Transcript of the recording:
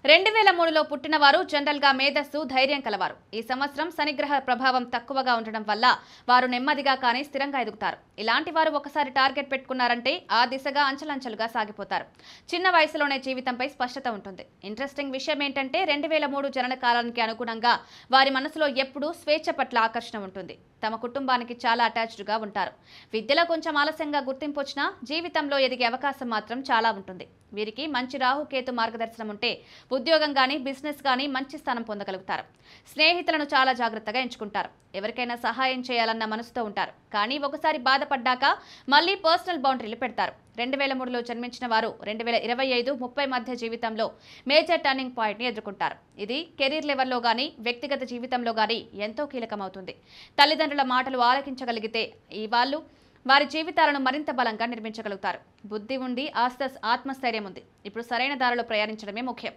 2003లో పుట్టిన వారు జనరల్ గా మేధస్సు, ధైర్యం కలవారు. ఈ సంవత్సరం శనిగ్రహ ప్రభావం తక్కువగా ఉండడం వల్ల వారు నెమ్మదిగా కానీ స్థిరంగా ఎదుగుతారు. ఇలాంటి వారు ఒకసారి టార్గెట్ పెట్టుకున్నారంటే ఆ దిశగా అంచెలంచెలుగా సాగిపోతారు. చిన్న వయసులోనే జీవితంపై స్పష్టత ఉంటుంది. ఇంట్రెస్టింగ్ విషయం ఏంటంటే 2003 జనన కాలానికి అనుగుణంగా వారి మనసులో ఎప్పుడూ స్వేచ్ఛ పట్ల ఆకర్షణ ఉంటుంది. తమ కుటుంబానికి చాలా అటాచ్డ్ గా ఉంటారు. విద్యలో కొంచెం ఆలస్యంగా గుర్తింపు వచ్చినా జీవితంలో ఎదిగే అవకాశం మాత్రం చాలా ఉంటుంది. వీరికి మంచి రాహుకేతు మార్గదర్శనం ఉంటే ఉద్యోగం గానీ బిజినెస్ గానీ మంచి స్థానం పొందగలుగుతారు. స్నేహితులను చాలా జాగ్రత్తగా ఎంచుకుంటారు. ఎవరికైనా సహాయం చేయాలన్న మనసుతో ఉంటారు. కానీ ఒకసారి బాధపడ్డాక మళ్ళీ పర్సనల్ బౌండరీలు పెడతారు. 2003లో జన్మించిన వారు 2025-30 మధ్య జీవితంలో మేజర్ టర్నింగ్ పాయింట్ ని ఎదుర్కొంటారు. ఇది కెరీర్ లెవెల్లో గానీ వ్యక్తిగత జీవితంలో గానీ ఎంతో కీలకమవుతుంది. తల్లిదండ్రుల మాటలు ఆలకించగలిగితే వాళ్ళు వారి జీవితాలను మరింత బలంగా నిర్మించగలుగుతారు. బుద్ధి ఉండి ఆత్మస్థైర్యం ఉంది. ఇప్పుడు సరైన దారిలో ప్రయాణించడమే ముఖ్యం.